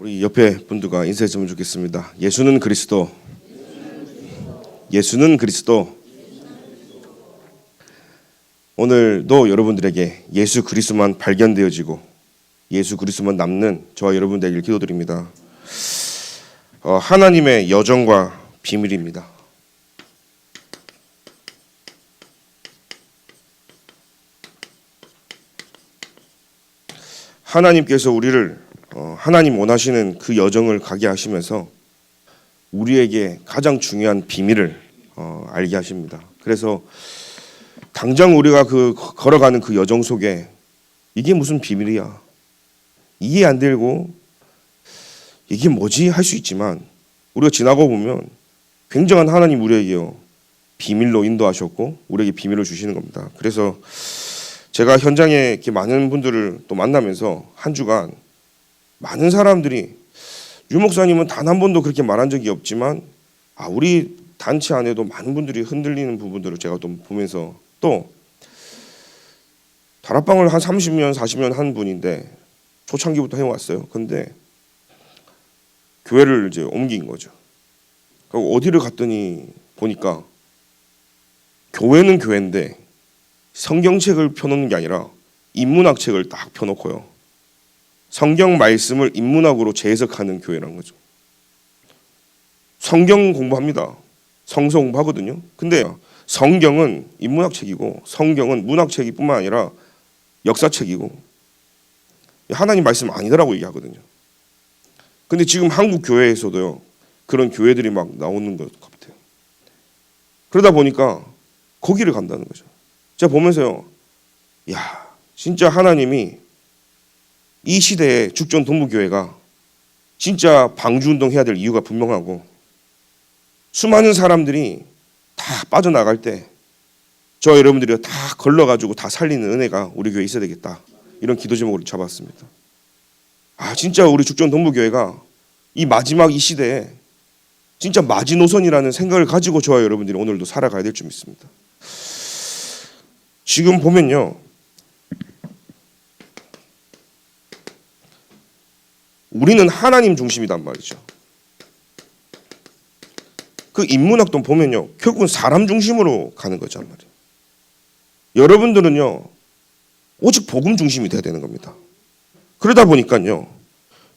우리 옆에 분들과 인사했으면 좋겠습니다. 예수는 그리스도. 예수는 그리스도. 오늘도 여러분들에게 예수 그리스도만 발견되어지고 예수 그리스도만 남는 저와 여러분들에게 기도드립니다. 하나님의 여정과 비밀입니다. 하나님께서 우리를 하나님 원하시는 그 여정을 가게 하시면서 우리에게 가장 중요한 비밀을 알게 하십니다. 그래서 당장 우리가 걸어가는 그 여정 속에 이게 무슨 비밀이야, 이해 안 되고 이게 뭐지 할 수 있지만 우리가 지나고 보면 굉장한 하나님 우리에게요 비밀로 인도하셨고 우리에게 비밀을 주시는 겁니다. 그래서 제가 현장에 이렇게 많은 분들을 또 만나면서 한 주간 많은 사람들이 유 목사님은 단 한 번도 그렇게 말한 적이 없지만 우리 단체 안에도 많은 분들이 흔들리는 부분들을 제가 또 보면서 또 다락방을 한 30년 40년 한 분인데 초창기부터 해왔어요. 근데 교회를 이제 옮긴 거죠. 어디를 갔더니 보니까 교회는 교회인데 성경책을 펴놓는 게 아니라 인문학책을 딱 펴놓고요 성경 말씀을 인문학으로 재해석하는 교회라는 거죠. 성경 공부합니다. 성서 공부하거든요. 근데 성경은 인문학책이고 성경은 문학책이뿐만 아니라 역사책이고 하나님 말씀 아니더라고 얘기하거든요. 근데 지금 한국 교회에서도요 그런 교회들이 막 나오는 것 같아요. 그러다 보니까 거기를 간다는 거죠. 제가 보면서요, 야, 진짜 하나님이 이 시대에 죽전 동부교회가 진짜 방주운동 해야 될 이유가 분명하고 수많은 사람들이 다 빠져나갈 때 저 여러분들이 다 걸러가지고 다 살리는 은혜가 우리 교회에 있어야 되겠다. 이런 기도 제목을 잡았습니다. 진짜 우리 죽전 동부교회가 이 마지막 이 시대에 진짜 마지노선이라는 생각을 가지고 저와 여러분들이 오늘도 살아가야 될 줄 믿습니다. 지금 보면요, 우리는 하나님 중심이단 말이죠. 그 인문학도 보면요, 결국은 사람 중심으로 가는 거란 말이에요. 여러분들은요, 오직 복음 중심이 돼야 되는 겁니다. 그러다 보니까요,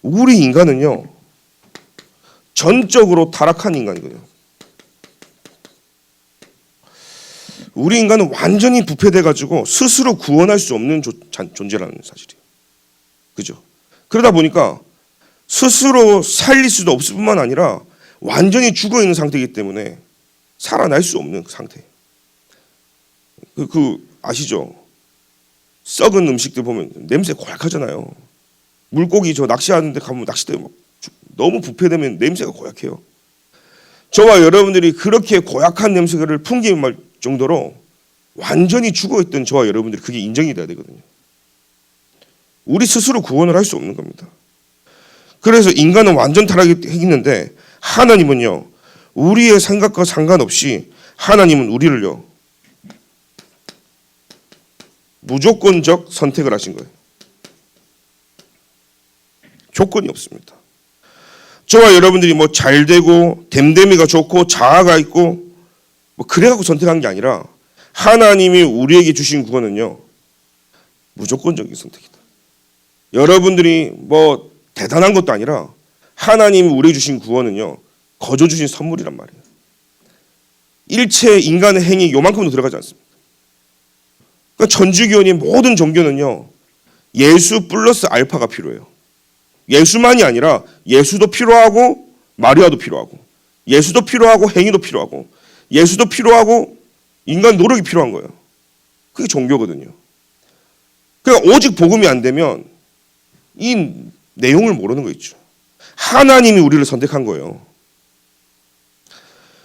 우리 인간은요, 전적으로 타락한 인간이거든요. 우리 인간은 완전히 부패돼가지고 스스로 구원할 수 없는 존재라는 사실이에요. 그죠? 그러다 보니까 스스로 살릴 수도 없을 뿐만 아니라 완전히 죽어있는 상태이기 때문에 살아날 수 없는 상태예요. 아시죠? 썩은 음식들 보면 냄새 고약하잖아요. 물고기 낚시하는데 가면 낚싯대 너무 부패되면 냄새가 고약해요. 저와 여러분들이 그렇게 고약한 냄새를 풍기할 정도로 완전히 죽어있던 저와 여러분들이 그게 인정이 돼야 되거든요. 우리 스스로 구원을 할 수 없는 겁니다. 그래서 인간은 완전 타락했는데 하나님은요, 우리의 생각과 상관없이 하나님은 우리를요 무조건적 선택을 하신 거예요. 조건이 없습니다. 저와 여러분들이 잘되고 댐댐이가 좋고 자아가 있고 그래갖고 선택한 게 아니라 하나님이 우리에게 주신 구원은요 무조건적인 선택이다. 여러분들이 대단한 것도 아니라 하나님이 우리에게 주신 구원은요 거저 주신 선물이란 말이에요. 일체 인간의 행위 요만큼도 들어가지 않습니다. 그러니까 천주교니 모든 종교는요 예수 플러스 알파가 필요해요. 예수만이 아니라 예수도 필요하고 마리아도 필요하고 예수도 필요하고 행위도 필요하고 예수도 필요하고 인간 노력이 필요한 거예요. 그게 종교거든요. 그러니까 오직 복음이 안 되면 이 내용을 모르는 거 있죠. 하나님이 우리를 선택한 거예요.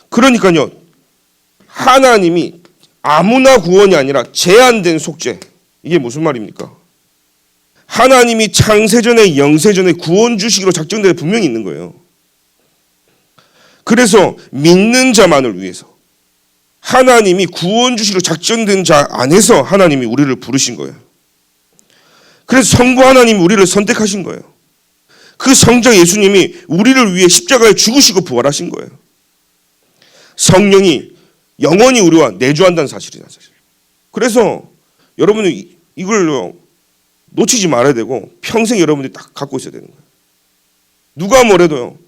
그러니까요, 하나님이 아무나 구원이 아니라 제한된 속죄. 이게 무슨 말입니까? 하나님이 창세전에 영세전에 구원 주시기로 작정된 게 분명히 있는 거예요. 그래서 믿는 자만을 위해서 하나님이 구원 주시기로 작정된 자 안에서 하나님이 우리를 부르신 거예요. 그래서 성부 하나님이 우리를 선택하신 거예요. 그 성자 예수님이 우리를 위해 십자가에 죽으시고 부활하신 거예요. 성령이 영원히 우리와 내주한다는 사실이다. 사실. 그래서 여러분은 이걸 놓치지 말아야 되고 평생 여러분들이 딱 갖고 있어야 되는 거예요. 누가 뭐래도요.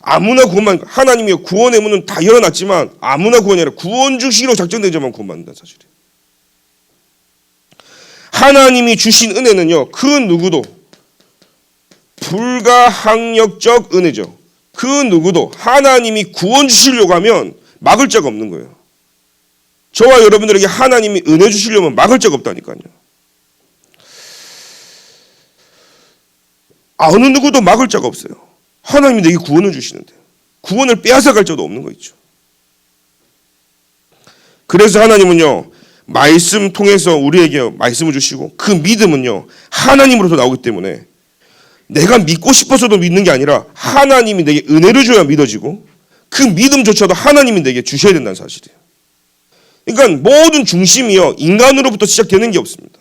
아무나 구원만, 하나님이 구원의 문은 다 열어놨지만 아무나 구원이 아니라 구원 주시기로 작정된 자만 구원받는다는 사실이에요. 하나님이 주신 은혜는요, 그 누구도 불가항력적 은혜죠. 그 누구도 하나님이 구원 주시려고 하면 막을 자가 없는 거예요. 저와 여러분들에게 하나님이 은혜 주시려면 막을 자가 없다니까요. 어느 누구도 막을 자가 없어요. 하나님이 내게 구원을 주시는데 구원을 빼앗아갈 자도 없는 거 있죠. 그래서 하나님은요, 말씀 통해서 우리에게 말씀을 주시고 그 믿음은요, 하나님으로부터 나오기 때문에 내가 믿고 싶어서도 믿는 게 아니라 하나님이 내게 은혜를 줘야 믿어지고 그 믿음조차도 하나님이 내게 주셔야 된다는 사실이에요. 그러니까 모든 중심이요, 인간으로부터 시작되는 게 없습니다.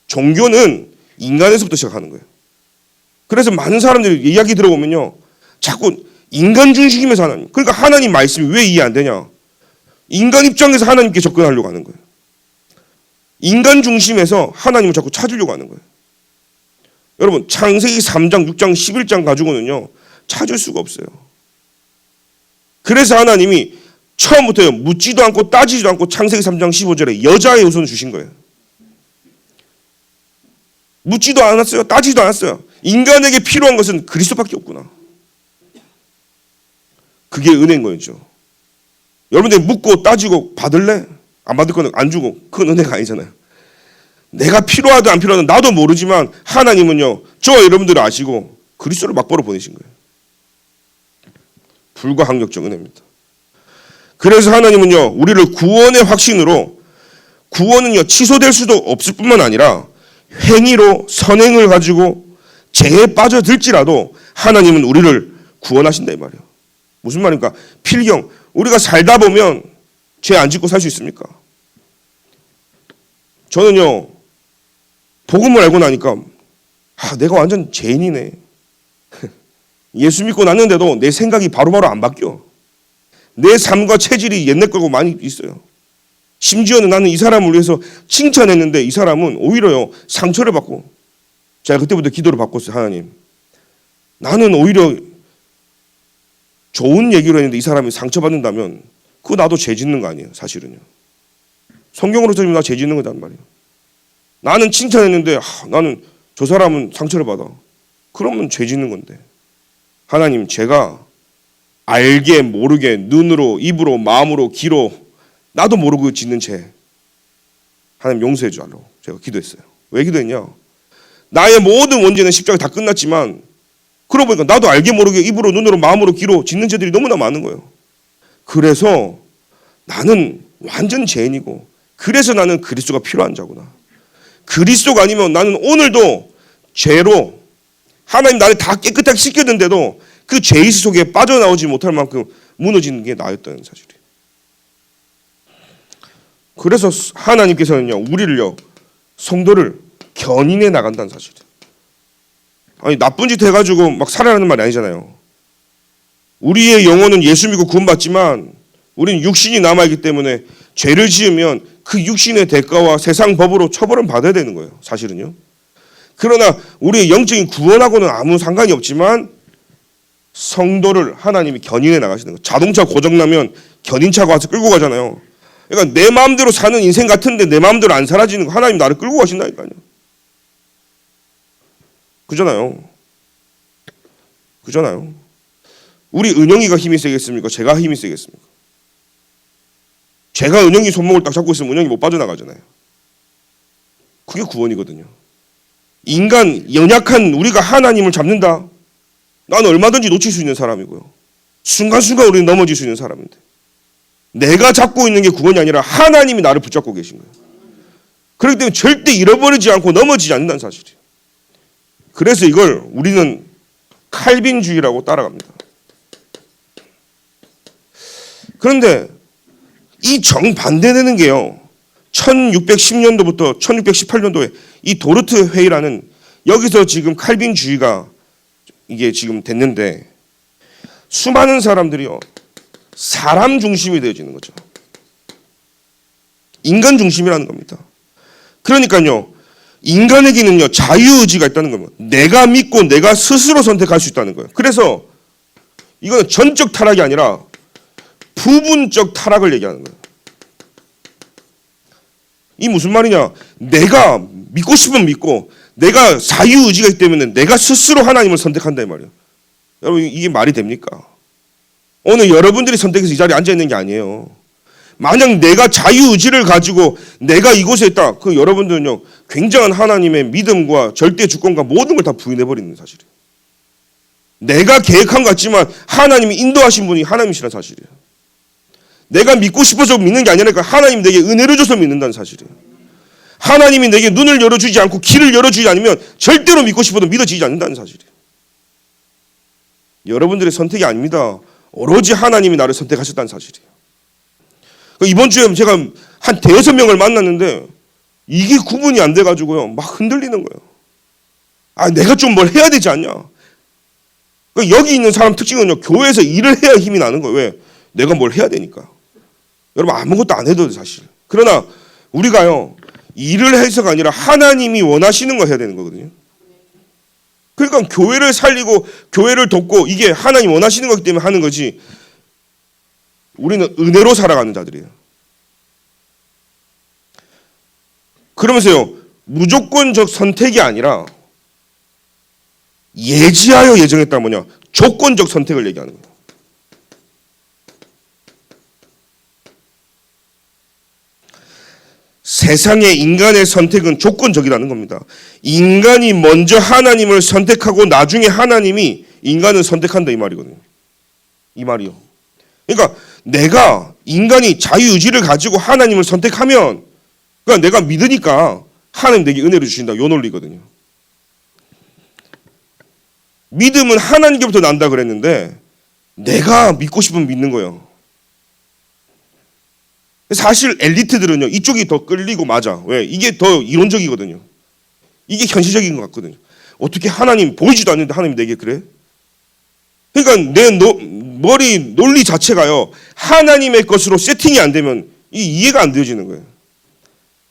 종교는 인간에서부터 시작하는 거예요. 그래서 많은 사람들이 이야기 들어보면요, 자꾸 인간 중심에서 하나님, 그러니까 하나님 말씀이 왜 이해 안 되냐? 인간 입장에서 하나님께 접근하려고 하는 거예요. 인간 중심에서 하나님을 자꾸 찾으려고 하는 거예요. 여러분, 창세기 3장, 6장, 11장 가지고는요, 찾을 수가 없어요. 그래서 하나님이 처음부터요, 묻지도 않고 따지지도 않고 창세기 3장 15절에 여자의 우선을 주신 거예요. 묻지도 않았어요. 따지지도 않았어요. 인간에게 필요한 것은 그리스도밖에 없구나. 그게 은혜인 거였죠. 여러분들 묻고 따지고 받을래? 안 받을 거는 안 주고, 그건 은혜가 아니잖아요. 내가 필요하든 안 필요하든 나도 모르지만 하나님은요, 저와 여러분들을 아시고 그리스도를 막바로 보내신 거예요. 불가항력적 은혜입니다. 그래서 하나님은요, 우리를 구원의 확신으로, 구원은요, 취소될 수도 없을 뿐만 아니라 행위로 선행을 가지고 죄에 빠져들지라도 하나님은 우리를 구원하신다 이 말이에요. 무슨 말입니까? 필경, 우리가 살다 보면 죄 안 짓고 살 수 있습니까? 저는요, 복음을 알고 나니까 내가 완전 죄인이네. 예수 믿고 났는데도 내 생각이 바로바로 안 바뀌어. 내 삶과 체질이 옛날 거고 많이 있어요. 심지어는 나는 이 사람을 위해서 칭찬했는데 이 사람은 오히려요, 상처를 받고, 제가 그때부터 기도를 바꿨어요. 하나님, 나는 오히려 좋은 얘기로 했는데 이 사람이 상처받는다면 그거 나도 죄 짓는 거 아니에요. 사실은요. 성경으로 들으면 나 죄 짓는 거단 말이에요. 나는 칭찬했는데 나는 저 사람은 상처를 받아. 그러면 죄 짓는 건데. 하나님, 제가 알게 모르게 눈으로, 입으로, 마음으로, 귀로 나도 모르고 짓는 죄 하나님 용서해 주라고 제가 기도했어요. 왜 기도했냐? 나의 모든 원죄는 십자가에 다 끝났지만 그러고 보니까 나도 알게 모르게 입으로, 눈으로, 마음으로, 귀로 짓는 죄들이 너무나 많은 거예요. 그래서 나는 완전 죄인이고, 그래서 나는 그리스도가 필요한 자구나. 그리스도가 아니면 나는 오늘도 죄로, 하나님 나를 다 깨끗하게 씻겼는데도 그 죄의식 속에 빠져나오지 못할 만큼 무너지는 게 나였다는 사실이에요. 그래서 하나님께서는요, 우리를요, 성도를 견인해 나간다는 사실이에요. 아니, 나쁜 짓 해가지고 막 살아라는 말이 아니잖아요. 우리의 영혼은 예수 믿고 구원받지만 우리는 육신이 남아있기 때문에 죄를 지으면 그 육신의 대가와 세상 법으로 처벌을 받아야 되는 거예요. 사실은요. 그러나 우리의 영적인 구원하고는 아무 상관이 없지만 성도를 하나님이 견인해 나가시는 거예요. 자동차 고장나면 견인차가 와서 끌고 가잖아요. 그러니까 내 마음대로 사는 인생 같은데 내 마음대로 안 살아지는 거, 하나님 나를 끌고 가신다니까요. 그잖아요. 우리 은영이가 힘이 세겠습니까? 제가 힘이 세겠습니까? 제가 은영이 손목을 딱 잡고 있으면 은영이 못 빠져나가잖아요. 그게 구원이거든요. 인간, 연약한 우리가 하나님을 잡는다? 나는 얼마든지 놓칠 수 있는 사람이고요. 순간순간 우리는 넘어질 수 있는 사람인데, 내가 잡고 있는 게 구원이 아니라 하나님이 나를 붙잡고 계신 거예요. 그렇기 때문에 절대 잃어버리지 않고 넘어지지 않는다는 사실이에요. 그래서 이걸 우리는 칼빈주의라고 따라갑니다. 그런데 이 정반대되는 게요, 1610년도부터 1618년도에 이 도르트 회의라는, 여기서 지금 칼빈주의가 이게 지금 됐는데 수많은 사람들이요 사람 중심이 되어지는 거죠. 인간 중심이라는 겁니다. 그러니까요 인간에게는요 자유의지가 있다는 겁니다. 내가 믿고 내가 스스로 선택할 수 있다는 거예요. 그래서 이거는 전적 타락이 아니라 부분적 타락을 얘기하는 거예요. 이 무슨 말이냐? 내가 믿고 싶으면 믿고 내가 자유의지가 있기 때문에 내가 스스로 하나님을 선택한다 이 말이에요. 여러분 이게 말이 됩니까? 오늘 여러분들이 선택해서 이 자리에 앉아있는 게 아니에요. 만약 내가 자유의지를 가지고 내가 이곳에 있다. 그 여러분들은요 굉장한 하나님의 믿음과 절대 주권과 모든 걸 다 부인해버리는 사실이에요. 내가 계획한 것 같지만 하나님이 인도하신 분이 하나님이시라는 사실이에요. 내가 믿고 싶어서 믿는 게 아니라 하나님 내게 은혜를 줘서 믿는다는 사실이에요. 하나님이 내게 눈을 열어주지 않고 길을 열어주지 않으면 절대로 믿고 싶어도 믿어지지 않는다는 사실이에요. 여러분들의 선택이 아닙니다. 오로지 하나님이 나를 선택하셨다는 사실이에요. 이번 주에 제가 한 대여섯 명을 만났는데 이게 구분이 안 돼가지고요 막 흔들리는 거예요. 아 내가 좀 뭘 해야 되지 않냐. 여기 있는 사람 특징은요 교회에서 일을 해야 힘이 나는 거예요. 왜? 내가 뭘 해야 되니까. 여러분 아무것도 안 해도 돼 사실. 그러나 우리가요 일을 해서가 아니라 하나님이 원하시는 걸 해야 되는 거거든요. 그러니까 교회를 살리고 교회를 돕고 이게 하나님 원하시는 거기 때문에 하는 거지. 우리는 은혜로 살아가는 자들이에요. 그러면서요 무조건적 선택이 아니라 예지하여 예정했다 뭐냐 조건적 선택을 얘기하는 거예요. 세상의 인간의 선택은 조건적이라는 겁니다. 인간이 먼저 하나님을 선택하고 나중에 하나님이 인간을 선택한다 이 말이거든요. 이 말이요. 그러니까 내가 인간이 자유의지를 가지고 하나님을 선택하면 그러니까 내가 믿으니까 하나님 내게 은혜를 주신다. 요 논리거든요. 믿음은 하나님께부터 난다 그랬는데 내가 믿고 싶으면 믿는 거예요. 사실 엘리트들은요 이쪽이 더 끌리고 맞아. 왜? 이게 더 이론적이거든요. 이게 현실적인 것 같거든요. 어떻게 하나님 보이지도 않는데 하나님이 내게 그래? 그러니까 내 머리 논리 자체가요 하나님의 것으로 세팅이 안 되면 이해가 안 되어지는 거예요.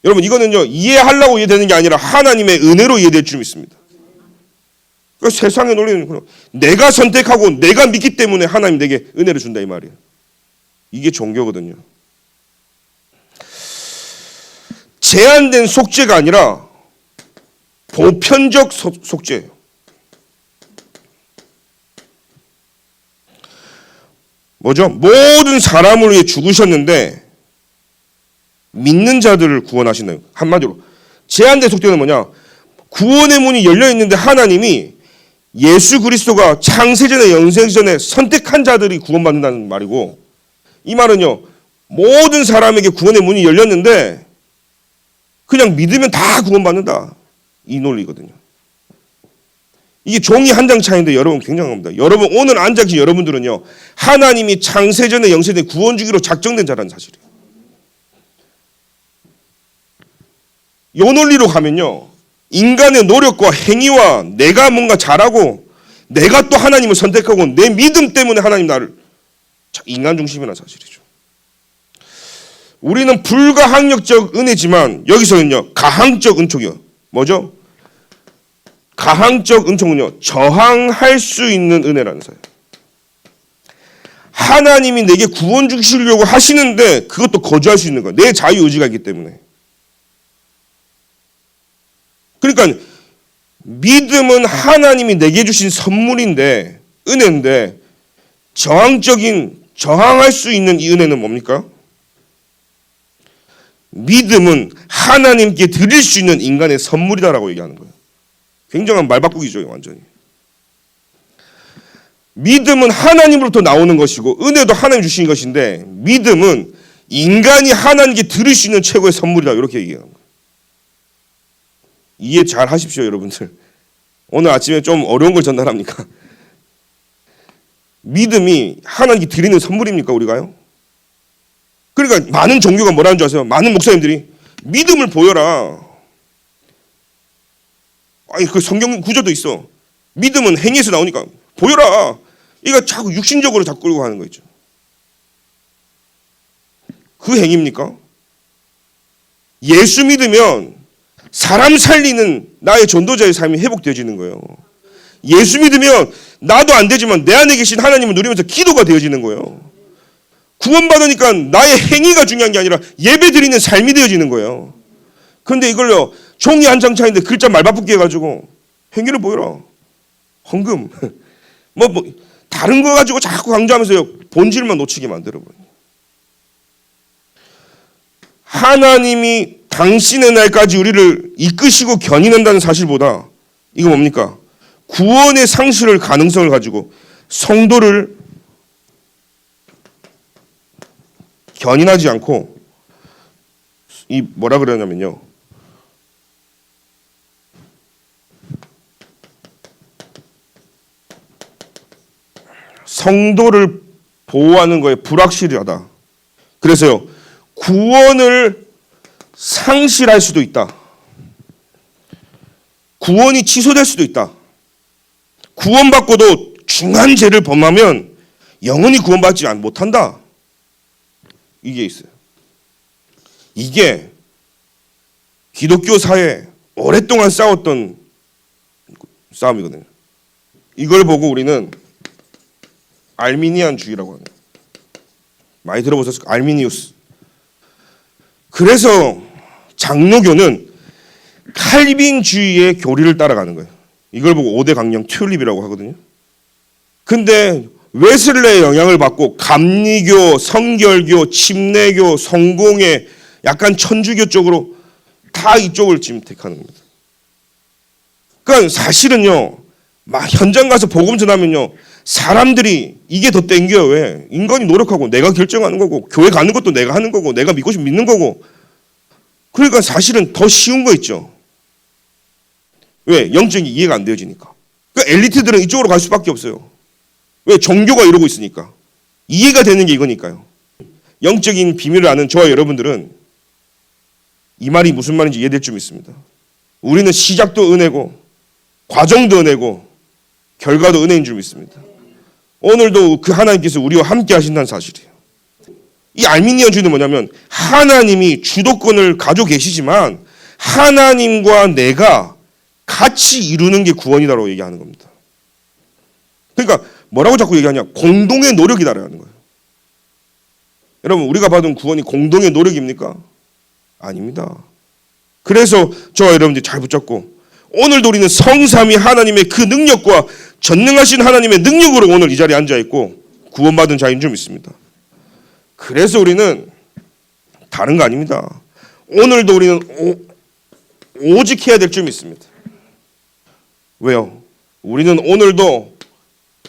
여러분 이거는요 이해하려고 이해되는 게 아니라 하나님의 은혜로 이해될 줄 믿습니다. 그러니까 세상의 논리는 내가 선택하고 내가 믿기 때문에 하나님 내게 은혜를 준다 이 말이에요. 이게 종교거든요. 제한된 속죄가 아니라 보편적 속죄예요. 뭐죠? 모든 사람을 위해 죽으셨는데 믿는 자들을 구원하시나요? 한마디로 제한된 속죄는 뭐냐? 구원의 문이 열려 있는데 하나님이 예수 그리스도가 창세전에 영생전에 선택한 자들이 구원받는다는 말이고 이 말은요 모든 사람에게 구원의 문이 열렸는데 그냥 믿으면 다 구원받는다 이 논리거든요. 이게 종이 한 장 차이인데 여러분 굉장합니다. 여러분 오늘 앉아 계신 여러분들은요 하나님이 창세전에 영생전에 구원 주기로 작정된 자라는 사실이에요. 이 논리로 가면요 인간의 노력과 행위와 내가 뭔가 잘하고 내가 또 하나님을 선택하고 내 믿음 때문에 하나님 나를 인간 중심이라는 사실이죠. 우리는 불가항력적 은혜지만 여기서는요 가항적 은총이요. 뭐죠? 가항적 은총은요 저항할 수 있는 은혜라는 사실. 하나님이 내게 구원 주시려고 하시는데 그것도 거절할 수 있는 거예요. 내 자유의지가 있기 때문에. 그러니까 믿음은 하나님이 내게 주신 선물인데 은혜인데 저항할 수 있는 이 은혜는 뭡니까? 믿음은 하나님께 드릴 수 있는 인간의 선물이다라고 얘기하는 거예요. 굉장한 말바꾸기죠, 완전히. 믿음은 하나님으로부터 나오는 것이고 은혜도 하나님 주신 것인데 믿음은 인간이 하나님께 드릴 수 있는 최고의 선물이다 이렇게 얘기하는 거예요. 이해 잘 하십시오, 여러분들. 오늘 아침에 좀 어려운 걸 전달합니까? 믿음이 하나님께 드리는 선물입니까, 우리가요? 그러니까 많은 종교가 뭐라는 줄 아세요? 많은 목사님들이 믿음을 보여라. 아니 그 성경 구조도 있어. 믿음은 행위에서 나오니까 보여라. 이거 자꾸 육신적으로 자꾸 끌고 가는 거 있죠. 그 행위입니까? 예수 믿으면 사람 살리는 나의 전도자의 삶이 회복되어지는 거예요. 예수 믿으면 나도 안 되지만 내 안에 계신 하나님을 누리면서 기도가 되어지는 거예요. 구원받으니까 나의 행위가 중요한 게 아니라 예배 드리는 삶이 되어지는 거예요. 그런데 이걸요, 종이 한 장 차인데 글자 말바꾸기 해가지고 행위를 보여라. 헌금. 다른 거 가지고 자꾸 강조하면서요, 본질만 놓치게 만들어버려요. 하나님이 당신의 날까지 우리를 이끄시고 견인한다는 사실보다 이거 뭡니까? 구원의 상실을 가능성을 가지고 성도를 견인하지 않고 이 뭐라 그러냐면요. 성도를 보호하는 거에 불확실하다. 그래서요. 구원을 상실할 수도 있다. 구원이 취소될 수도 있다. 구원받고도 중한 죄를 범하면 영원히 구원받지 못한다. 이게 있어요. 이게 기독교 사회에 오랫동안 싸웠던 싸움이거든요. 이걸 보고 우리는 알미니안주의라고 하는, 많이 들어보셨을 거예요. 알미니우스. 그래서 장로교는 칼빈주의의 교리를 따라가는 거예요. 이걸 보고 5대 강령 튤립이라고 하거든요. 근데 웨슬레의 영향을 받고 감리교, 성결교, 침례교, 성공회, 약간 천주교 쪽으로 다 이쪽을 지금 택하는 겁니다. 그러니까 사실은요, 막 현장 가서 복음 전하면요, 사람들이 이게 더 땡겨요. 왜? 인간이 노력하고 내가 결정하는 거고, 교회 가는 것도 내가 하는 거고, 내가 믿고 싶으면 믿는 거고. 그러니까 사실은 더 쉬운 거 있죠. 왜? 영적인 이해가 안 되어지니까. 그러니까 엘리트들은 이쪽으로 갈 수밖에 없어요. 왜? 종교가 이러고 있으니까. 이해가 되는 게 이거니까요. 영적인 비밀을 아는 저와 여러분들은 이 말이 무슨 말인지 이해될 줄 믿습니다. 우리는 시작도 은혜고 과정도 은혜고 결과도 은혜인 줄 믿습니다. 오늘도 그 하나님께서 우리와 함께 하신다는 사실이에요. 이 알미니안주의는 뭐냐면 하나님이 주도권을 가지고 계시지만 하나님과 내가 같이 이루는 게 구원이다라고 얘기하는 겁니다. 그러니까 뭐라고 자꾸 얘기하냐? 공동의 노력이다라는 거예요. 여러분, 우리가 받은 구원이 공동의 노력입니까? 아닙니다. 그래서 저와 여러분들이 잘 붙잡고 오늘도 우리는 성삼위 하나님의 그 능력과 전능하신 하나님의 능력으로 오늘 이 자리에 앉아있고 구원받은 자인 줄 믿습니다. 그래서 우리는 다른 거 아닙니다. 오늘도 우리는 오직 해야 될 줄 믿습니다. 왜요? 우리는 오늘도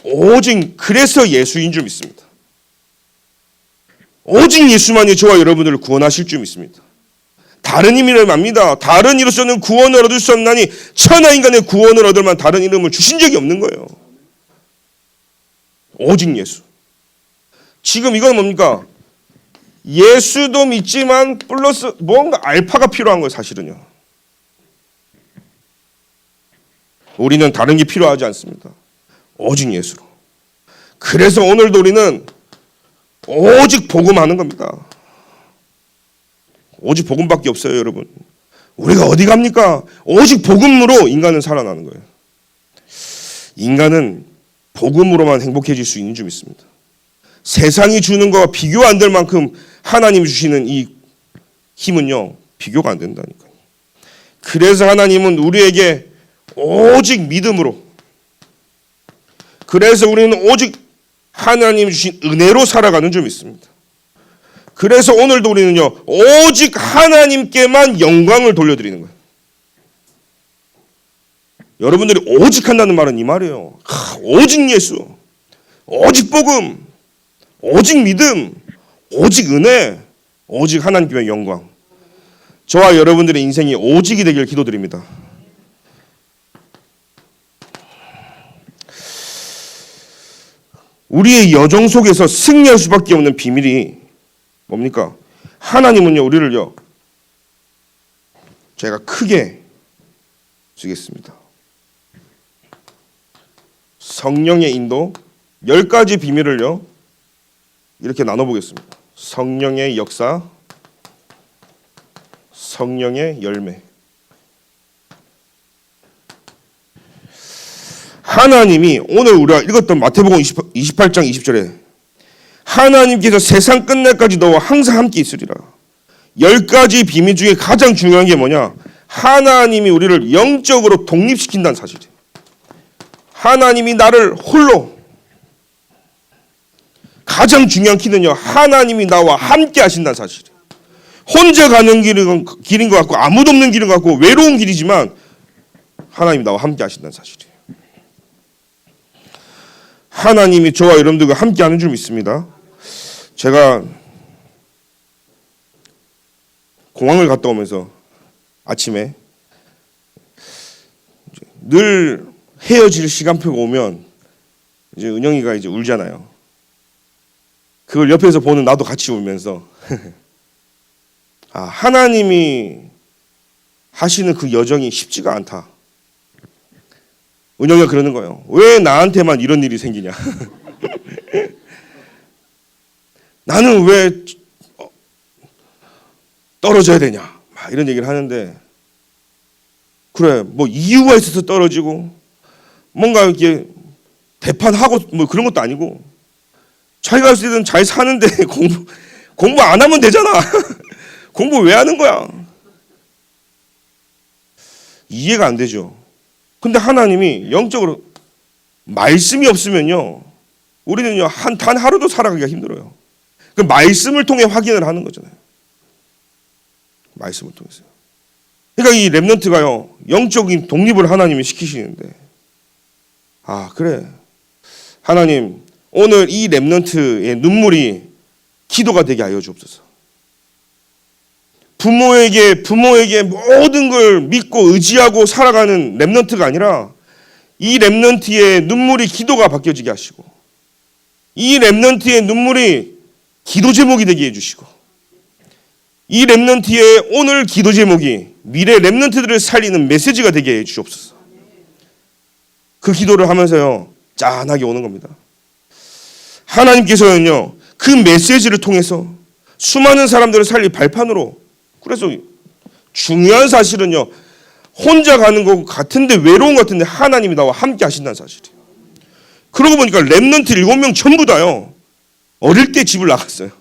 오직 그래서 예수인 줄 믿습니다. 오직 예수만이 저와 여러분들을 구원하실 줄 믿습니다. 다른 이름을 맙니다. 다른 이로서는 구원을 얻을 수 없나니 천하 인간의 구원을 얻을 만한 다른 이름을 주신 적이 없는 거예요. 오직 예수. 지금 이건 뭡니까? 예수도 믿지만 플러스 뭔가 알파가 필요한 거예요. 사실은요. 우리는 다른 게 필요하지 않습니다. 오직 예수로. 그래서 오늘도 우리는 오직 복음하는 겁니다. 오직 복음밖에 없어요, 여러분. 우리가 어디 갑니까? 오직 복음으로 인간은 살아나는 거예요. 인간은 복음으로만 행복해질 수 있는 줄 믿습니다. 세상이 주는 거와 비교 안 될 만큼 하나님이 주시는 이 힘은요, 비교가 안 된다니까요. 그래서 하나님은 우리에게 오직 믿음으로, 그래서 우리는 오직 하나님이 주신 은혜로 살아가는 줄 믿습니다. 그래서 오늘도 우리는요, 오직 하나님께만 영광을 돌려드리는 거예요. 여러분들이 오직 한다는 말은 이 말이에요. 오직 예수, 오직 복음, 오직 믿음, 오직 은혜, 오직 하나님께 영광. 저와 여러분들의 인생이 오직이 되길 기도드립니다. 우리의 여정 속에서 승리할 수밖에 없는 비밀이 뭡니까? 하나님은요, 우리를요, 제가 크게 쓰겠습니다. 성령의 인도 10가지 비밀을요 이렇게 나눠보겠습니다. 성령의 역사, 성령의 열매. 하나님이 오늘 우리가 읽었던 마태복음 28장 20절에 하나님께서 세상 끝날까지 너와 항상 함께 있으리라. 10가지 비밀 중에 가장 중요한 게 뭐냐? 하나님이 우리를 영적으로 독립시킨다는 사실이에요. 하나님이 나를 홀로, 가장 중요한 키는요, 하나님이 나와 함께 하신다는 사실이에요. 혼자 가는 길인 것 같고 아무도 없는 길인 것 같고 외로운 길이지만 하나님이 나와 함께 하신다는 사실이에요. 하나님이 저와 여러분들과 함께 하는 줄 믿습니다. 제가 공항을 갔다 오면서 아침에 늘 헤어질 시간표가 오면 이제 은영이가 이제 울잖아요. 그걸 옆에서 보는 나도 같이 울면서 아, 하나님이 하시는 그 여정이 쉽지가 않다. 은영이가 그러는 거예요. 왜 나한테만 이런 일이 생기냐? 나는 왜 떨어져야 되냐? 막 이런 얘기를 하는데 그래, 뭐 이유가 있어서 떨어지고 뭔가 이렇게 대판하고 뭐 그런 것도 아니고 자기가 할 수 있는 잘 사는데 공부 안 하면 되잖아. 공부 왜 하는 거야? 이해가 안 되죠. 근데 하나님이 영적으로 말씀이 없으면요 우리는요 단 하루도 살아가기가 힘들어요. 그 말씀을 통해 확인을 하는 거잖아요. 말씀을 통해서요. 그러니까 이 렘넌트가요 영적인 독립을 하나님이 시키시는데 아 그래 하나님 오늘 이 렘넌트의 눈물이 기도가 되게 하여 주옵소서. 부모에게 모든 걸 믿고 의지하고 살아가는 렘넌트가 아니라 이 렘넌트의 눈물이 기도가 바뀌어지게 하시고 이 렘넌트의 눈물이 기도 제목이 되게 해주시고 이 렘넌트의 오늘 기도 제목이 미래 렘넌트들을 살리는 메시지가 되게 해주옵소서. 그 기도를 하면서요 짠하게 오는 겁니다. 하나님께서는요 그 메시지를 통해서 수많은 사람들을 살릴 발판으로, 그래서 중요한 사실은요 혼자 가는 것 같은데 외로운 것 같은데 하나님이 나와 함께 하신다는 사실이에요. 그러고 보니까 렘넌트 7명 전부 다요 어릴 때 집을 나갔어요.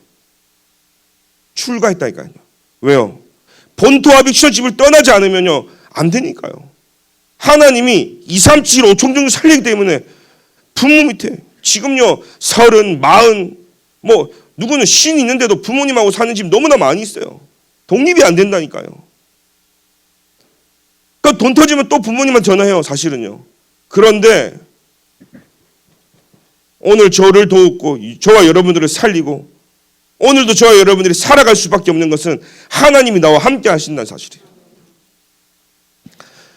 출가했다니까요. 왜요? 본토와 빅션 집을 떠나지 않으면요 안 되니까요. 하나님이 2, 3, 7, 5총 정도 살리기 때문에 부모 밑에 지금요 30, 40, 뭐 누구는 신 있는데도 부모님하고 사는 집 너무나 많이 있어요. 독립이 안 된다니까요. 그러니까 돈 터지면 또 부모님한테 전화해요 사실은요. 그런데 오늘 저를 돕고 저와 여러분들을 살리고 오늘도 저와 여러분들이 살아갈 수밖에 없는 것은 하나님이 나와 함께 하신다는 사실이에요.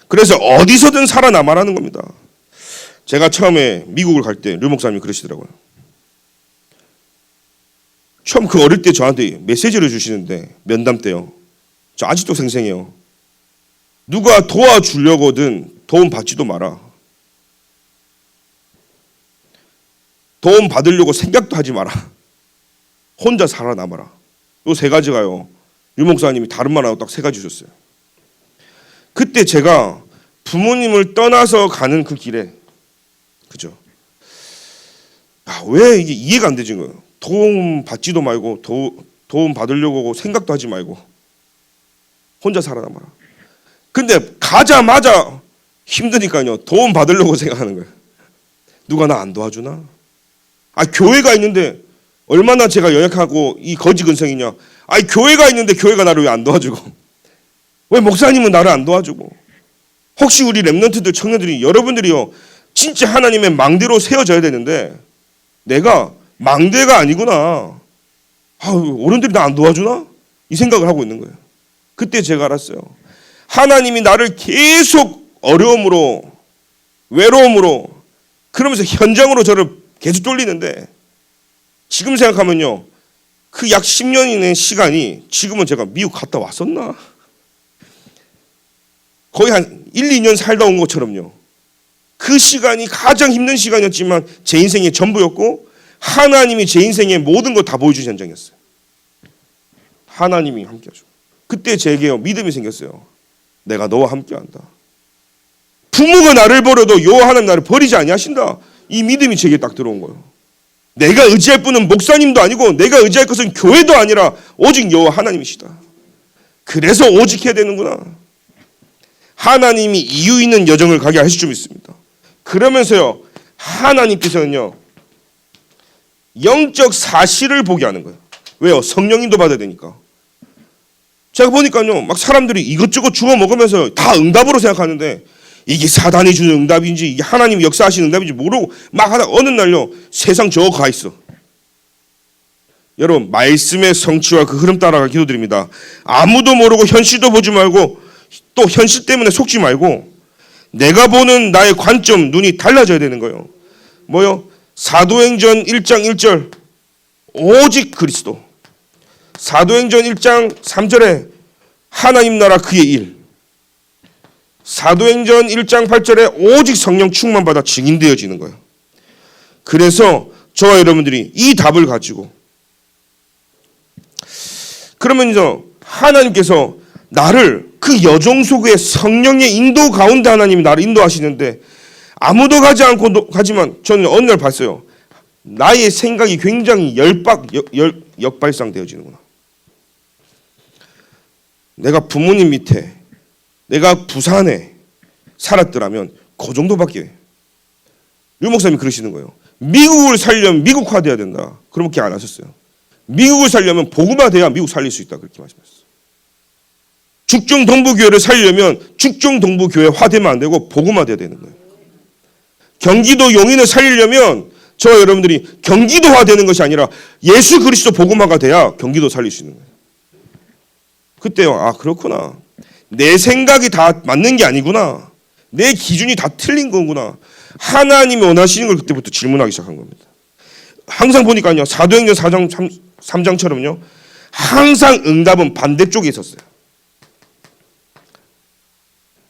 그래서 어디서든 살아남아라는 겁니다. 제가 처음에 미국을 갈 때 류 목사님이 그러시더라고요. 처음 그 어릴 때 저한테 메시지를 주시는데 면담 때요. 저 아직도 생생해요. 누가 도와주려거든 도움 받지도 마라. 도움 받으려고 생각도 하지 마라. 혼자 살아남아라. 요 3가지가요. 유 목사님이 다른 말하고 딱 3가지 주셨어요. 그때 제가 부모님을 떠나서 가는 그 길에 그죠? 왜 이게 이해가 안 되진 거예요. 도움 받지도 말고 도움 받으려고 생각도 하지 말고 혼자 살아남아라. 근데 가자마자 힘드니까요. 도움 받으려고 생각하는 거예요. 누가 나 안 도와주나? 교회가 있는데 얼마나 제가 연약하고 이 거지 근성이냐. 교회가 있는데 교회가 나를 왜 안 도와주고 왜 목사님은 나를 안 도와주고. 혹시 우리 렘넌트들 청년들이 여러분들이요 진짜 하나님의 망대로 세워져야 되는데 내가 망대가 아니구나. 어른들이 나 안 도와주나? 이 생각을 하고 있는 거예요. 그때 제가 알았어요. 하나님이 나를 계속 어려움으로 외로움으로 그러면서 현장으로 저를 계속 돌리는데 지금 생각하면요 그 약 10년이의 시간이 지금은 제가 미국 갔다 왔었나? 거의 한 1, 2년 살다 온 것처럼요. 그 시간이 가장 힘든 시간이었지만 제 인생의 전부였고 하나님이 제 인생의 모든 걸 다 보여주신 현장이었어요. 하나님이 함께하죠. 그때 제게 믿음이 생겼어요. 내가 너와 함께한다. 부모가 나를 버려도 여호와 하나님 나를 버리지 아니하신다. 이 믿음이 제게 딱 들어온 거예요. 내가 의지할 분은 목사님도 아니고 내가 의지할 것은 교회도 아니라 오직 여호와 하나님이시다. 그래서 오직 해야 되는구나. 하나님이 이유 있는 여정을 가게 하실 줄 믿습니다. 그러면서요, 하나님께서는요, 영적 사실을 보게 하는 거예요. 왜요? 성령님도 받아야 되니까. 제가 보니까요, 막 사람들이 이것저것 주워 먹으면서 다 응답으로 생각하는데 이게 사단이 주는 응답인지 이게 하나님이 역사하시는 응답인지 모르고 막 하다 어느 날요, 세상 저 가 있어. 여러분, 말씀의 성취와 그 흐름 따라가 기도드립니다. 아무도 모르고 현실도 보지 말고 또 현실 때문에 속지 말고 내가 보는 나의 관점, 눈이 달라져야 되는 거예요. 뭐요? 사도행전 1장 1절 오직 그리스도. 사도행전 1장 3절에 하나님 나라 그의 일. 사도행전 1장 8절에 오직 성령 충만받아 증인되어지는 거예요. 그래서 저와 여러분들이 이 답을 가지고 그러면서 하나님께서 나를 그 여정 속에 성령의 인도 가운데 하나님이 나를 인도하시는데 아무도 가지 않고 가지만 저는 어느 날 봤어요. 나의 생각이 굉장히 역발상되어지는구나. 내가 부모님 밑에 내가 부산에 살았더라면 그 정도밖에. 류 목사님이 그러시는 거예요. 미국을 살려면 미국화돼야 된다. 그렇게 안 하셨어요. 미국을 살려면 복음화돼야 미국 살릴 수 있다. 그렇게 말씀하셨어요. 죽정동부교회를 살려면 죽정동부교회화되면 안 되고 복음화돼야 되는 거예요. 경기도 용인을 살리려면 저와 여러분들이 경기도화되는 것이 아니라 예수 그리스도 복음화가 돼야 경기도 살릴 수 있는 거예요. 그때요. 아, 그렇구나. 내 생각이 다 맞는 게 아니구나. 내 기준이 다 틀린 거구나. 하나님이 원하시는 걸 그때부터 질문하기 시작한 겁니다. 항상 보니까요. 사도행전 3장처럼요. 항상 응답은 반대쪽에 있었어요.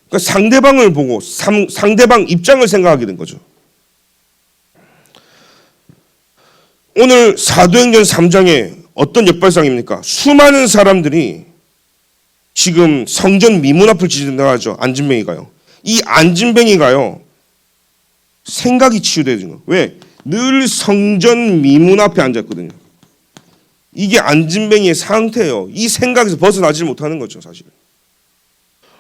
그러니까 상대방을 보고 상대방 입장을 생각하게 된 거죠. 오늘 사도행전 3장에 어떤 역발상입니까? 수많은 사람들이 지금 성전 미문 앞을 지나가죠. 안진뱅이가요. 이 안진뱅이가요. 생각이 치유되는 거예요. 왜? 늘 성전 미문 앞에 앉았거든요. 이게 안진뱅이의 상태예요. 이 생각에서 벗어나지 못하는 거죠, 사실.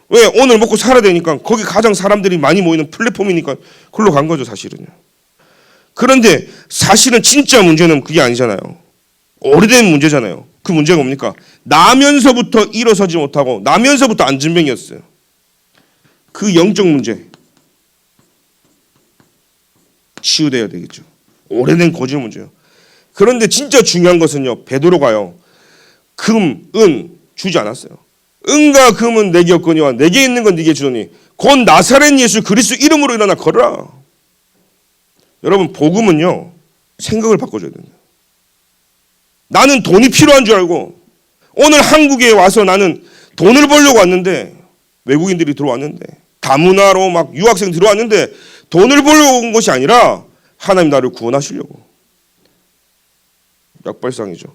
왜? 오늘 먹고 살아야 되니까 거기 가장 사람들이 많이 모이는 플랫폼이니까 그걸로 간 거죠, 사실은요. 그런데 사실은 진짜 문제는 그게 아니잖아요. 오래된 문제잖아요. 그 문제가 뭡니까? 나면서부터 일어서지 못하고 나면서부터 안진뱅이였어요. 그 영적 문제 치유돼야 되겠죠. 오래된 거짓 문제요. 그런데 진짜 중요한 것은요. 베드로가요. 금, 은 주지 않았어요. 은과 금은 내게 없거니와 내게 있는 건 네게 주노니 곧 나사렛 예수 그리스도 이름으로 일어나 걸어라. 여러분, 복음은요. 생각을 바꿔줘야 된다. 나는 돈이 필요한 줄 알고 오늘 한국에 와서 나는 돈을 벌려고 왔는데 외국인들이 들어왔는데 다문화로 막 유학생 들어왔는데 돈을 벌려고 온 것이 아니라 하나님 나를 구원하시려고. 역발상이죠.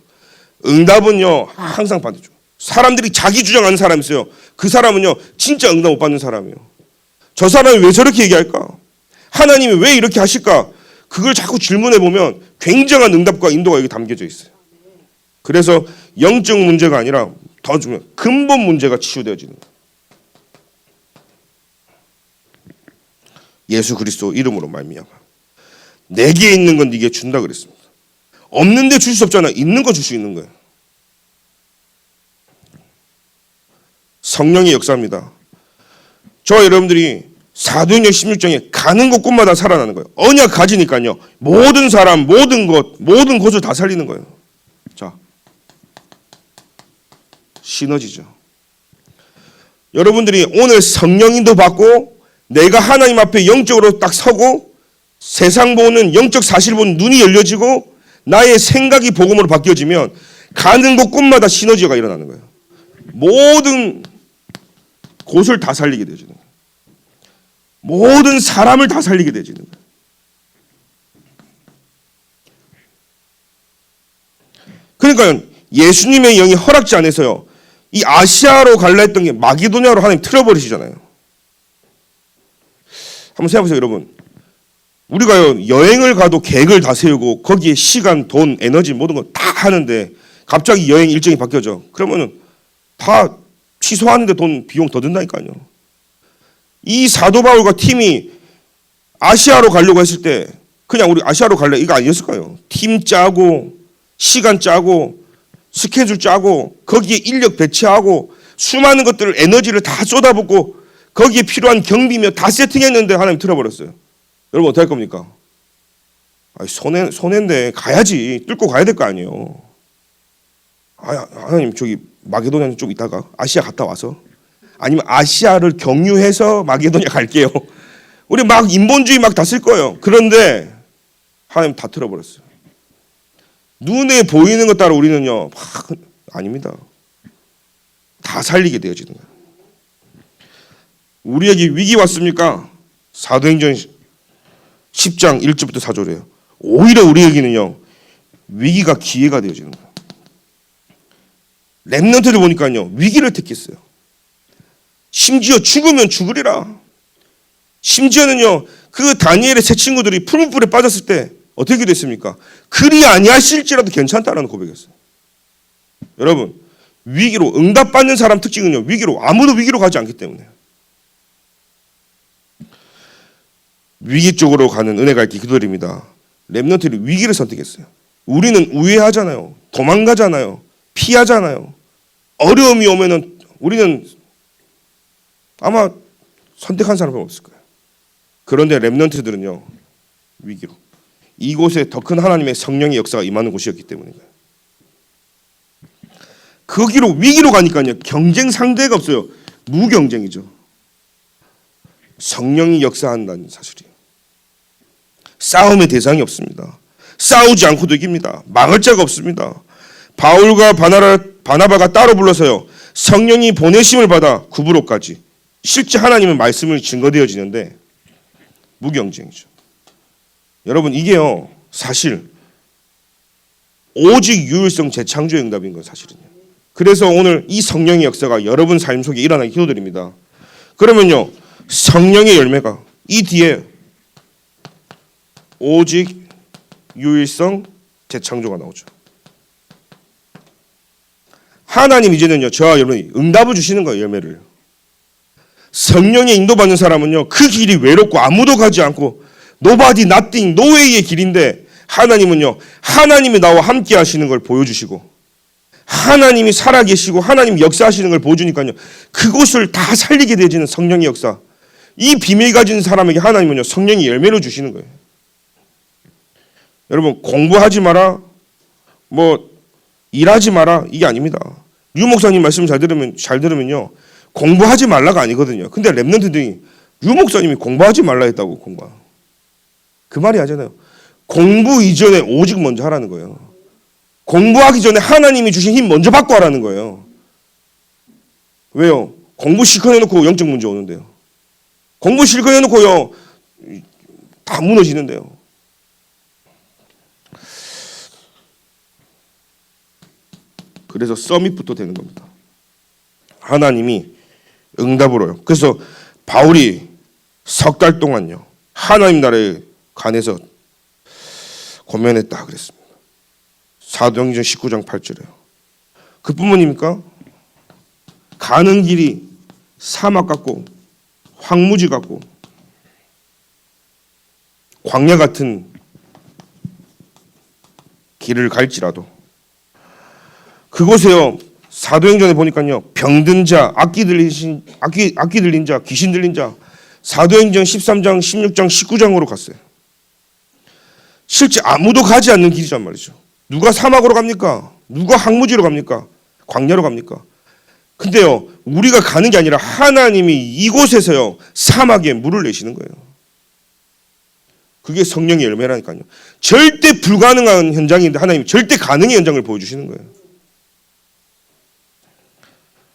응답은요. 항상 받죠. 사람들이 자기 주장하는 사람이 있어요. 그 사람은요. 진짜 응답 못 받는 사람이에요. 저 사람이 왜 저렇게 얘기할까? 하나님이 왜 이렇게 하실까? 그걸 자꾸 질문해 보면 굉장한 응답과 인도가 여기 담겨져 있어요. 그래서 영적 문제가 아니라 더 중요한 근본 문제가 치유되어지는 거예요. 예수 그리스도 이름으로 말미암아 내게 있는 건 네게 준다 그랬습니다. 없는데 줄 수 없잖아. 있는 거 줄 수 있는 거예요. 성령의 역사입니다. 저와 여러분들이 사도행전 16장에 가는 곳곳마다 살아나는 거예요. 언약 가지니까요. 모든 사람, 모든 것, 모든 곳을 다 살리는 거예요. 자, 시너지죠. 여러분들이 오늘 성령인도 받고 내가 하나님 앞에 영적으로 딱 서고 세상 보는 영적 사실 보는 눈이 열려지고 나의 생각이 복음으로 바뀌어지면 가는 곳곳마다 시너지가 일어나는 거예요. 모든 곳을 다 살리게 되죠. 모든 사람을 다 살리게 되어지는 거예요. 그러니까 예수님의 영이 허락지 않아서요, 이 아시아로 갈라 했던 게 마게도냐로 하나님 틀어버리시잖아요. 한번 생각해보세요, 여러분. 우리가요, 여행을 가도 계획을 다 세우고 거기에 시간, 돈, 에너지 모든 거 다 하는데 갑자기 여행 일정이 바뀌어져. 그러면은 다 취소하는데 돈, 비용 더 든다니까요. 이 사도 바울과 팀이 아시아로 가려고 했을 때 그냥 우리 아시아로 갈래 이거 아니었을까요? 팀 짜고 시간 짜고 스케줄 짜고 거기에 인력 배치하고 수많은 것들을 에너지를 다 쏟아붓고 거기에 필요한 경비며 다 세팅했는데 하나님 틀어버렸어요. 여러분 어떻게 할 겁니까? 아니, 손해인데 가야지. 뚫고 가야 될 거 아니에요. 하나님 저기 마게도냐 쪽 있다가 아시아 갔다 와서 아니면 아시아를 경유해서 마게도냐 갈게요. 우리 막 인본주의 막 다 쓸 거예요. 그런데 하나님 다 틀어버렸어요. 눈에 보이는 것 따라 우리는요, 아닙니다. 다 살리게 되어지는 거예요. 우리에게 위기 왔습니까? 사도행전 10장 1절부터 4절이에요. 오히려 우리에게는요, 위기가 기회가 되어지는 거예요. 렘넌트를 보니까요, 위기를 택했어요. 심지어 죽으면 죽으리라. 심지어는요, 그 다니엘의 세 친구들이 푸른 불에 빠졌을 때 어떻게 됐습니까? 그리 아니하실지라도 괜찮다라는 고백이었어요. 여러분, 위기로 응답받는 사람 특징은요, 아무도 위기로 가지 않기 때문에. 위기 쪽으로 가는 은혜가 있기 기도드립니다. 렘넌트들이 위기를 선택했어요. 우리는 우회하잖아요. 도망가잖아요. 피하잖아요. 어려움이 오면은 우리는 아마 선택한 사람은 없을 거예요. 그런데 렘넌트들은요, 위기로. 이곳에 더 큰 하나님의 성령의 역사가 임하는 곳이었기 때문인 거예요. 거기로 위기로 가니까요, 경쟁 상대가 없어요. 무경쟁이죠. 성령이 역사한다는 사실이에요. 싸움의 대상이 없습니다. 싸우지 않고도 이깁니다. 막을 자가 없습니다. 바울과 바나바가 따로 불러서요, 성령이 보내심을 받아 구브로까지 실제 하나님의 말씀을 증거되어지는데 무경쟁이죠. 여러분, 이게요, 사실 오직 유일성 재창조의 응답인 건 사실은요. 그래서 오늘 이 성령의 역사가 여러분 삶 속에 일어나기 기도드립니다. 그러면요, 성령의 열매가 이 뒤에 오직 유일성 재창조가 나오죠. 하나님 이제는요, 저와 여러분이 응답을 주시는 거예요. 열매를. 성령의 인도받는 사람은요, 그 길이 외롭고 아무도 가지 않고 nobody, nothing, no way의 길인데, 하나님은요, 하나님이 나와 함께 하시는 걸 보여주시고 하나님이 살아계시고 하나님이 역사하시는 걸 보여주니까요, 그곳을 다 살리게 되어지는 성령의 역사. 이 비밀 가진 사람에게 하나님은요, 성령이 열매로 주시는 거예요. 여러분, 공부하지 마라, 일하지 마라, 이게 아닙니다. 유 목사님 말씀 잘 들으면요, 공부하지 말라가 아니거든요. 근데 렘넌트들이 유 목사님이 공부하지 말라 했다고. 그 말이 아니잖아요. 공부 이전에 오직 먼저 하라는 거예요. 공부하기 전에 하나님이 주신 힘 먼저 받고 하라는 거예요. 왜요? 공부 실컷 해놓고 영적 문제 오는데요. 공부 실컷 해놓고요, 다 무너지는데요. 그래서 서밋부터 되는 겁니다. 하나님이 응답으로요. 그래서 바울이 석 달 동안요, 하나님 나라에 관해서 고면했다 그랬습니다. 사도행전 19장 8절에요. 그뿐만입니까? 가는 길이 사막 같고 황무지 같고 광야 같은 길을 갈지라도 그곳에요, 사도행전에 보니까요, 병든 자, 악기 들린 자, 귀신 들린 자, 사도행전 13장, 16장, 19장으로 갔어요. 실제 아무도 가지 않는 길이란 말이죠. 누가 사막으로 갑니까? 누가 황무지로 갑니까? 광야로 갑니까? 근데요, 우리가 가는 게 아니라 하나님이 이곳에서요, 사막에 물을 내시는 거예요. 그게 성령의 열매라니까요. 절대 불가능한 현장인데 하나님이 절대 가능의 현장을 보여주시는 거예요.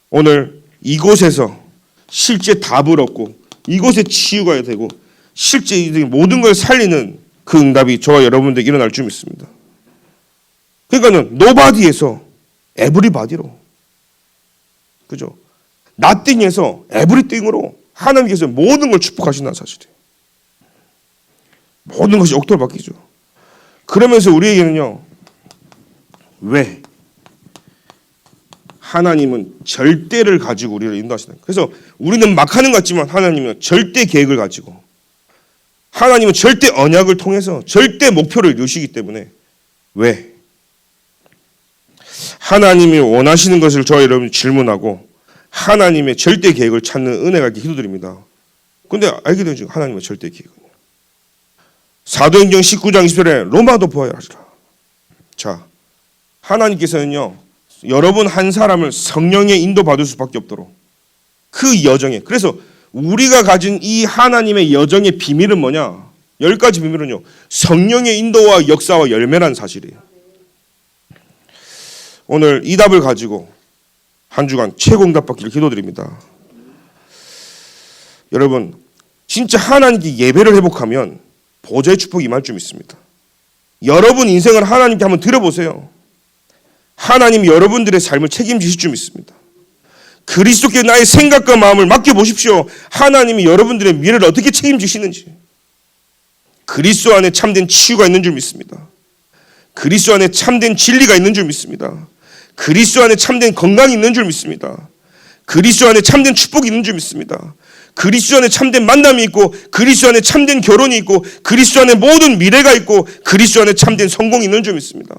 오늘 이곳에서 실제 답을 얻고 이곳에 치유가 되고 실제 이 모든 걸 살리는 그 응답이 저와 여러분들에게 일어날 줄 믿습니다. 그러니까는 노바디에서 에브리바디로, 그죠? 나띵에서 에브리띵으로 하나님께서 모든 걸 축복하신다는 사실이에요. 모든 것이 옥토로 바뀌죠. 그러면서 우리에게는요, 왜? 하나님은 절대를 가지고 우리를 인도하시는 거예요. 그래서 우리는 막 하는 것 같지만 하나님은 절대 계획을 가지고, 하나님은 절대 언약을 통해서 절대 목표를 이루시기 때문에, 왜? 하나님이 원하시는 것을 저와 여러분이 질문하고 하나님의 절대 계획을 찾는 은혜가 있게 기도드립니다. 그런데 알게 되죠. 하나님의 절대 계획은요. 사도행전 19장 20절에 로마도 보아야 하리라. 자, 하나님께서는요, 여러분 한 사람을 성령의 인도받을 수밖에 없도록 그 여정에, 그래서 우리가 가진 이 하나님의 여정의 비밀은 뭐냐? 10가지 비밀은요, 성령의 인도와 역사와 열매라는 사실이에요. 오늘 이 답을 가지고 한 주간 최고 응답 받기를 기도드립니다. 여러분, 진짜 하나님께 예배를 회복하면 보좌의 축복이 임할 줄 믿습니다. 여러분 인생을 하나님께 한번 들어보세요. 하나님이 여러분들의 삶을 책임지실 줄 믿습니다. 그리스도께 나의 생각과 마음을 맡겨보십시오. 하나님이 여러분들의 미래를 어떻게 책임지시는지. 그리스도 안에 참된 치유가 있는 줄 믿습니다. 그리스도 안에 참된 진리가 있는 줄 믿습니다. 그리스도 안에 참된 건강이 있는 줄 믿습니다. 그리스도 안에 참된 축복이 있는 줄 믿습니다. 그리스도 안에 참된 만남이 있고, 그리스도 안에 참된 결혼이 있고, 그리스도 안에 모든 미래가 있고, 그리스도 안에 참된 성공이 있는 줄 믿습니다.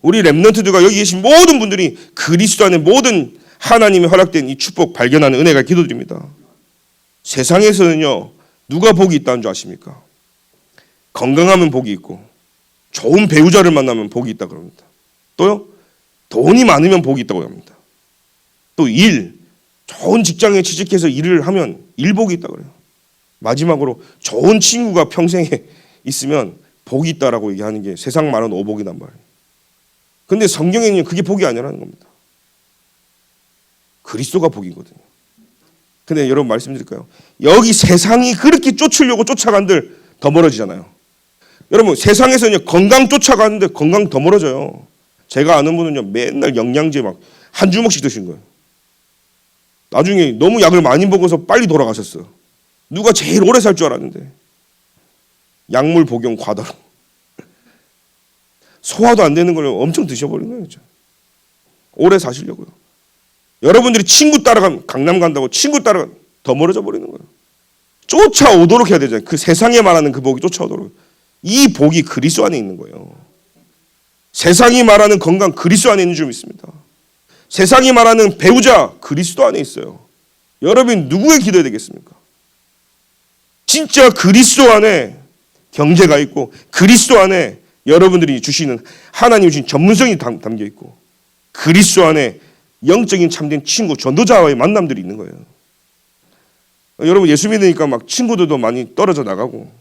우리 렘넌트들과 여기 계신 모든 분들이 그리스도 안에 모든 하나님이 허락된 이 축복 발견하는 은혜가 기도드립니다. 세상에서는요, 누가 복이 있다는 줄 아십니까? 건강하면 복이 있고, 좋은 배우자를 만나면 복이 있다 그럽니다. 또요, 돈이 많으면 복이 있다고 합니다. 또 좋은 직장에 취직해서 일을 하면 일복이 있다고 그래요. 마지막으로 좋은 친구가 평생에 있으면 복이 있다라고 얘기하는 게 세상 말은 오복이란 말이에요. 근데 성경에는 그게 복이 아니라는 겁니다. 그리스도가 복이거든요. 근데 여러분 말씀드릴까요? 여기 세상이 그렇게 쫓으려고 쫓아간들 더 멀어지잖아요. 여러분 세상에서는 건강 쫓아가는데 건강 더 멀어져요. 제가 아는 분은요, 맨날 영양제 막 한 주먹씩 드신 거예요. 나중에 너무 약을 많이 먹어서 빨리 돌아가셨어요. 누가 제일 오래 살 줄 알았는데. 약물 복용 과다로. 소화도 안 되는 걸 엄청 드셔버린 거예요. 진짜. 오래 사시려고요. 여러분들이 친구 따라가면, 강남 간다고 친구 따라가면 더 멀어져 버리는 거예요. 쫓아오도록 해야 되잖아요. 그 세상에 말하는 그 복이 쫓아오도록. 이 복이 그리스도 안에 있는 거예요. 세상이 말하는 건강 그리스도 안에 있는 줄 믿습니다. 세상이 말하는 배우자 그리스도 안에 있어요. 여러분 누구에 기도해야 되겠습니까? 진짜 그리스도 안에 경제가 있고, 그리스도 안에 여러분들이 주시는 하나님이 주신 전문성이 담겨 있고, 그리스도 안에 영적인 참된 친구, 전도자와의 만남들이 있는 거예요. 여러분 예수 믿으니까 막 친구들도 많이 떨어져 나가고,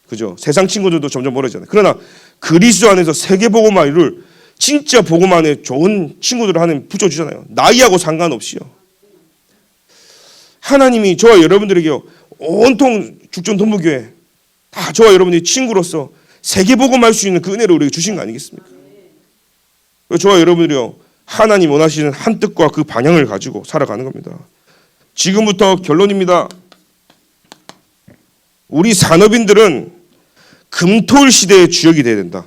그죠? 세상 친구들도 점점 멀어지잖아요. 그러나 그리스도 안에서 세계 복음화를 진짜 복음안에 좋은 친구들을 하나님 붙여주잖아요. 나이하고 상관없이요. 하나님이 저와 여러분들에게요, 온통 죽전 동부교회 다 저와 여러분들이 친구로서 세계 복음할 수 있는 그 은혜를 우리에게 주신 거 아니겠습니까? 저와 여러분들이요, 하나님 원하시는 한 뜻과 그 방향을 가지고 살아가는 겁니다. 지금부터 결론입니다. 우리 산업인들은 금토일 시대의 주역이 되어야 된다.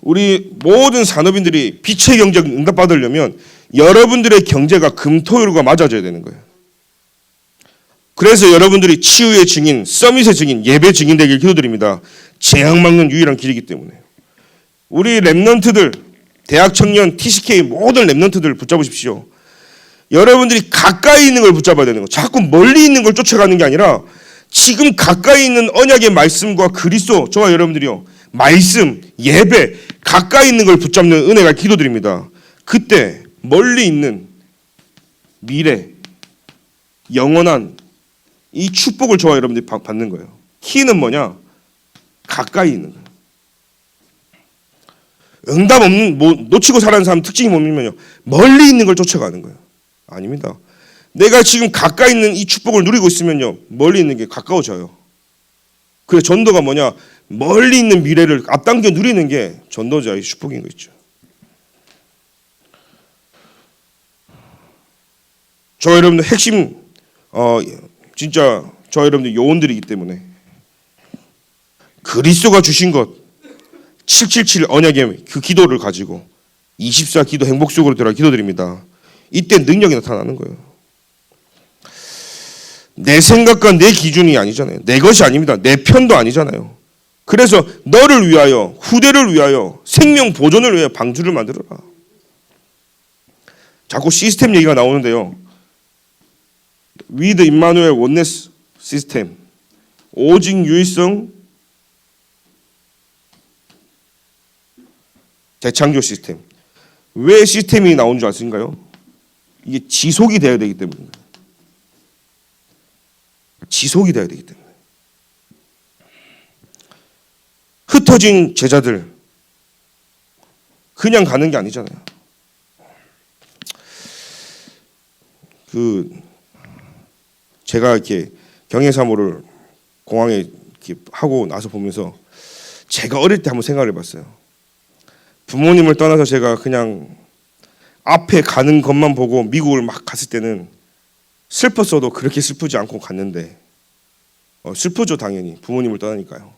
우리 모든 산업인들이 빛의 경제에 응답받으려면 여러분들의 경제가 금토일과 맞아져야 되는 거예요. 그래서 여러분들이 치유의 증인, 서밋의 증인, 예배 증인 되길 기도드립니다. 재앙 막는 유일한 길이기 때문에. 우리 렘넌트들, 대학 청년, TCK 모든 렘넌트들 붙잡으십시오. 여러분들이 가까이 있는 걸 붙잡아야 되는 거예요. 자꾸 멀리 있는 걸 쫓아가는 게 아니라 지금 가까이 있는 언약의 말씀과 그리스도, 저와 여러분들이요, 말씀, 예배, 가까이 있는 걸 붙잡는 은혜가 기도드립니다. 그때 멀리 있는 미래, 영원한 이 축복을 저와 여러분들이 받는 거예요. 키는 뭐냐? 가까이 있는 거예요. 응답 없는, 놓치고 살아가는 사람 특징이 뭐냐면요, 멀리 있는 걸 쫓아가는 거예요. 아닙니다. 내가 지금 가까이 있는 이 축복을 누리고 있으면요, 멀리 있는 게 가까워져요. 그래서 전도가 뭐냐? 멀리 있는 미래를 앞당겨 누리는 게 전도자의 축복인 거 있죠. 저 여러분들 핵심 진짜 저 여러분들 요원들이기 때문에 그리스도가 주신 것 777 언약의 그 기도를 가지고 24 기도 행복 속으로 들어가 기도드립니다. 이때 능력이 나타나는 거예요. 내 생각과 내 기준이 아니잖아요. 내 것이 아닙니다. 내 편도 아니잖아요. 그래서 너를 위하여, 후대를 위하여, 생명 보존을 위하여 방주를 만들어라. 자꾸 시스템 얘기가 나오는데요. with 임마누엘 원네스 시스템, 오직 유일성 재창조 시스템. 왜 시스템이 나온 줄 아십니까요? 이게 지속이 되어야 되기 때문입니다. 지속이 되어야 되기 때문에. 흩어진 제자들 그냥 가는 게 아니잖아요. 제가 이렇게 경외사모를 공항에 이렇게 하고 나서 보면서 제가 어릴 때 한번 생각을 해봤어요. 부모님을 떠나서 제가 그냥 앞에 가는 것만 보고 미국을 막 갔을 때는 슬펐어도 그렇게 슬프지 않고 갔는데 슬프죠 당연히 부모님을 떠나니까요.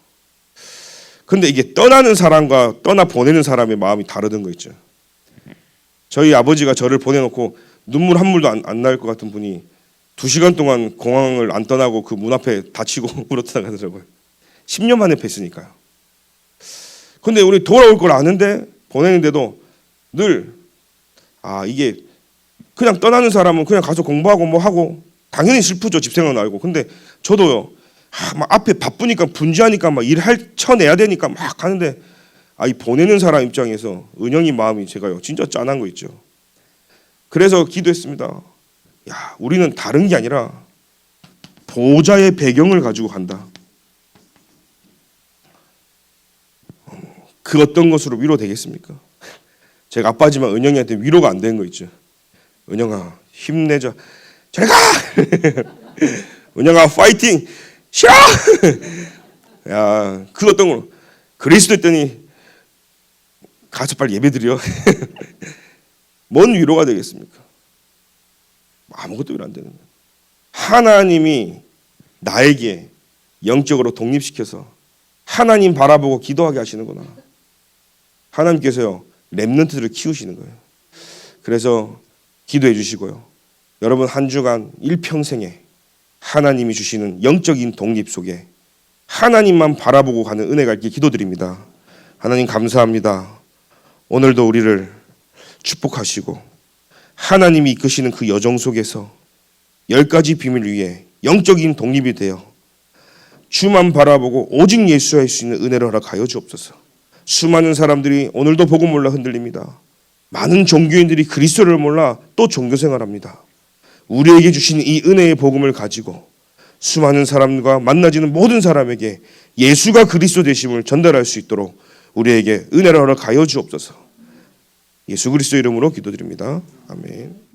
근데 이게 떠나는 사람과 떠나 보내는 사람의 마음이 다르던 거 있죠. 저희 아버지가 저를 보내놓고 눈물 한 물도 안 날 것 같은 분이 2시간 동안 공항을 안 떠나고 그 문 앞에 다치고 울었다 가더라고요. 10년 만에 뵀으니까요. 근데 우리 돌아올 걸 아는데 보내는데도 늘 이게 그냥 떠나는 사람은 그냥 가서 공부하고 뭐 하고 당연히 슬프죠. 집 생각 나고. 근데 저도요. 막 앞에 바쁘니까 분주하니까 막 일할 쳐내야 되니까 막 가는데 이 보내는 사람 입장에서 은영이 마음이 제가요 진짜 짠한 거 있죠. 그래서 기도했습니다. 야, 우리는 다른 게 아니라 보호자의 배경을 가지고 간다. 그 어떤 것으로 위로되겠습니까? 제가 아빠지만 은영이한테 위로가 안 되는 거 있죠. 은영아 힘내자. 잘 가. 은영아 파이팅. 샤! 야, 그 어떤 거 그리스도 했더니 가서 빨리 예배드려. 뭔 위로가 되겠습니까? 아무것도 위로 안 되는 거예요. 하나님이 나에게 영적으로 독립시켜서 하나님 바라보고 기도하게 하시는구나. 하나님께서요 렘넌트들을 키우시는 거예요. 그래서 기도해 주시고요. 여러분 한 주간 일평생에 하나님이 주시는 영적인 독립 속에 하나님만 바라보고 가는 은혜가 있게 기도드립니다. 하나님 감사합니다. 오늘도 우리를 축복하시고 하나님이 이끄시는 그 여정 속에서 10가지 비밀 위에 영적인 독립이 되어 주만 바라보고 오직 예수 할 수 있는 은혜를 허락하여 주옵소서. 수많은 사람들이 오늘도 복음 몰라 흔들립니다. 많은 종교인들이 그리스도를 몰라 또 종교생활합니다. 우리에게 주신 이 은혜의 복음을 가지고 수많은 사람과 만나지는 모든 사람에게 예수가 그리스도 되심을 전달할 수 있도록 우리에게 은혜를 허락하여 주옵소서. 예수 그리스도 이름으로 기도드립니다. 아멘.